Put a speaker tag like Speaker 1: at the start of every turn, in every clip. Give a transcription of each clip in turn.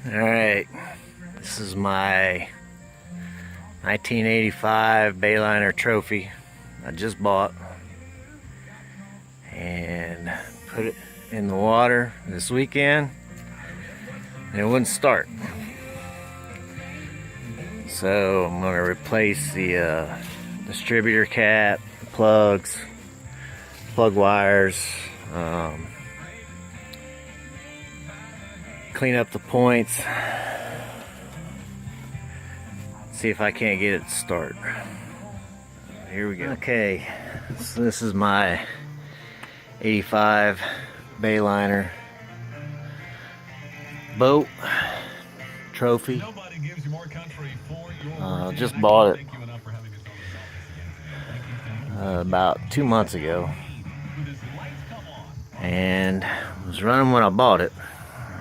Speaker 1: Alright, this is my 1985 Bayliner Tropy I just bought and put it in the water this weekend and it wouldn't start. So I'm going to replace the distributor cap, plugs, plug wires, clean up the points, see if I can't get it to start. Here we go. Okay, so this is my 85 Bayliner boat trophy. Just bought it about 2 months ago and was running when I bought it.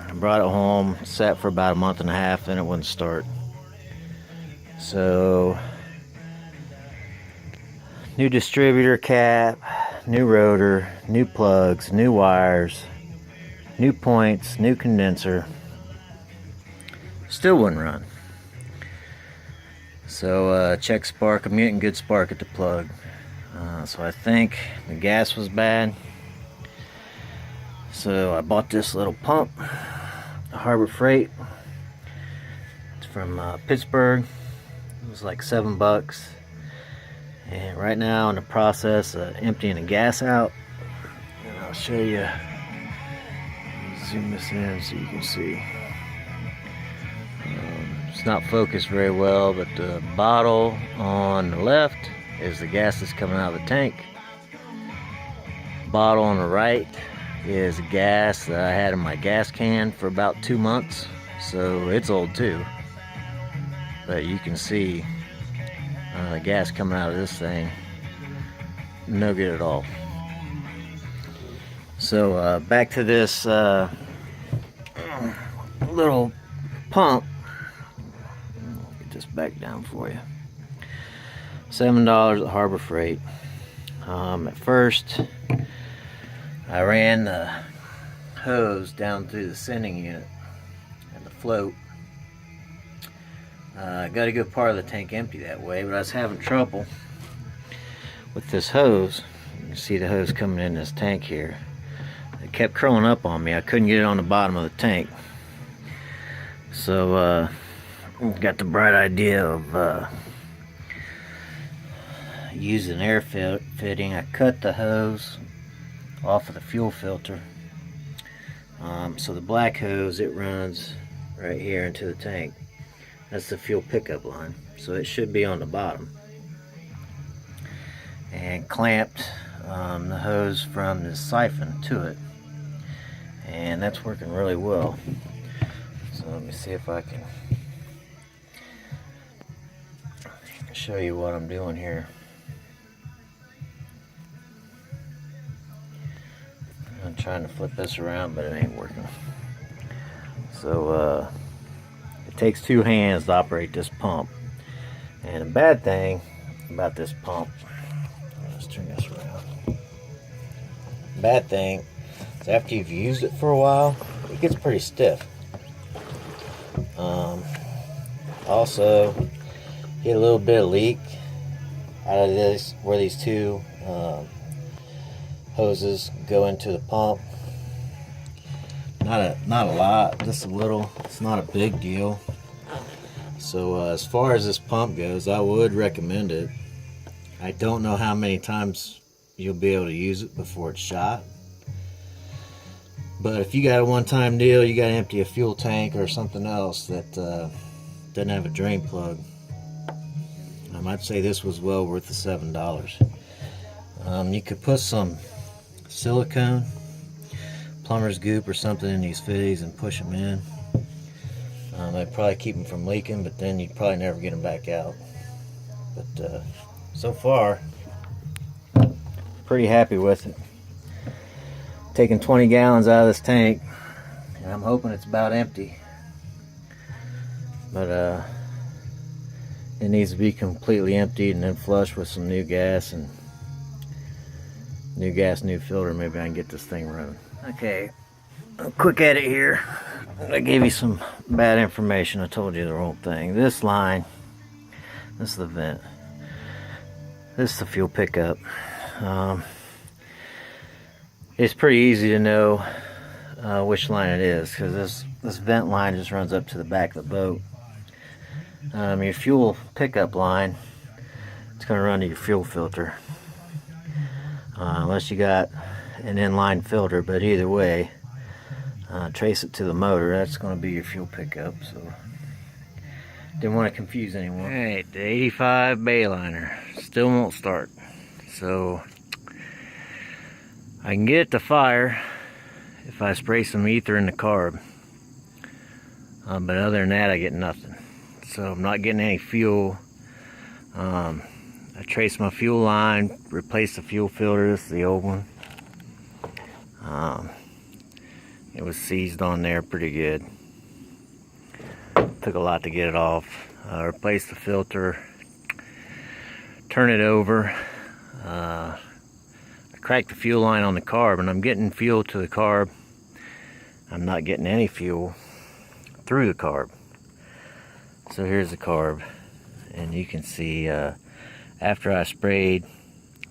Speaker 1: I brought it home, sat for about a month and a half, then it wouldn't start. So new distributor cap, new rotor, new plugs, new wires, new points, new condenser. Still wouldn't run. So check spark, I'm getting good spark at the plug. So I think the gas was bad. So I bought this little pump, Harbor Freight. It's from Pittsburgh. It was like $7. And right now in the process of emptying the gas out. And I'll show you, zoom this in so you can see. It's not focused very well, but the bottle on the left is the gas that's coming out of the tank. Bottle on the right is gas that I had in my gas can for about 2 months, so it's old too. But you can see the gas coming out of this thing, no good at all. So back to this little pump. Get this back down for you. $7 at Harbor Freight. At first I ran the hose down through the sending unit and the float. I got a good part of the tank empty that way, but I was having trouble with this hose. You can see the hose coming in this tank here. It kept curling up on me. I couldn't get it on the bottom of the tank. So got the bright idea of using air fitting. I cut the hose off of the fuel filter. So the black hose, it runs right here into the tank. That's the fuel pickup line, so it should be on the bottom. And clamped the hose from the siphon to it, and that's working really well. So let me see if I can show you what I'm doing here. I'm trying to flip this around, but it ain't working. So it takes 2 hands to operate this pump. And the bad thing about this pump, let's turn this around. Bad thing is after you've used it for a while, it gets pretty stiff. Also, get a little bit of leak out of this where these 2 hoses go into the pump. Not a lot, just a little. It's not a big deal. So as far as this pump goes, I would recommend it. I don't know how many times you'll be able to use it before it's shot. But if you got a one-time deal, you got to empty a fuel tank or something else that doesn't have a drain plug, I'd say this was well worth the $7. You could put some silicone, plumber's goop or something in these fittings and push them in. They'd probably keep them from leaking, but then you'd probably never get them back out. But so far, pretty happy with it. Taking 20 gallons out of this tank, and I'm hoping it's about empty. But it needs to be completely emptied and then flushed with some new gas, and new filter. Maybe I can get this thing running. Okay, a quick edit here. I gave you some bad information. I told you the wrong thing. This line, this is the vent. This is the fuel pickup. It's pretty easy to know which line it is, because this vent line just runs up to the back of the boat. Your fuel pickup line, it's going to run to your fuel filter, unless you got an inline filter. But either way, trace it to the motor. That's going to be your fuel pickup. So didn't want to confuse anyone. Alright, the 85 Bayliner still won't start. So I can get it to fire if I spray some ether in the carb. But other than that, I get nothing. So I'm not getting any fuel. I traced my fuel line, replaced the fuel filter. This is the old one. It was seized on there pretty good. Took a lot to get it off. Replaced the filter, turn it over. I cracked the fuel line on the carb, and I'm getting fuel to the carb. I'm not getting any fuel through the carb. So here's the carb, and you can see after I sprayed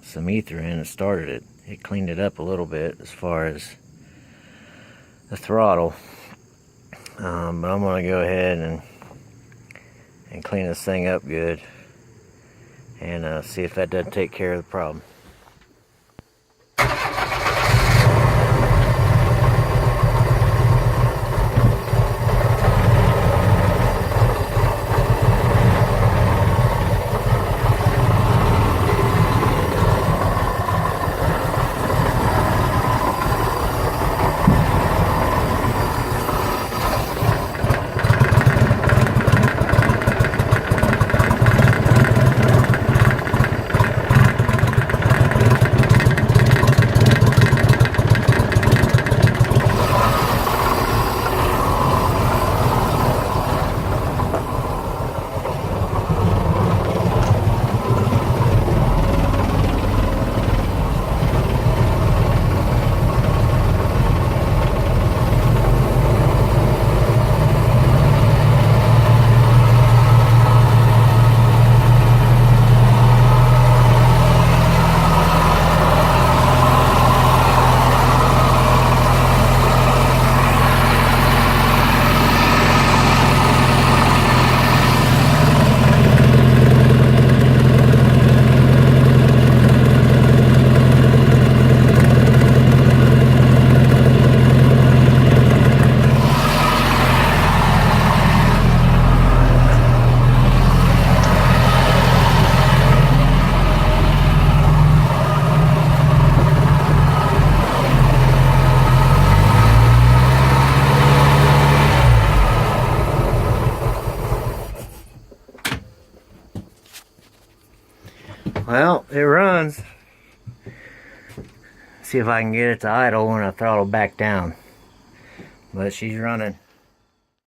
Speaker 1: some ether in and started it, it cleaned it up a little bit as far as the throttle. But I'm going to go ahead and clean this thing up good and see if that doesn't take care of the problem. Well, it runs. See if I can get it to idle when I throttle back down. But she's running.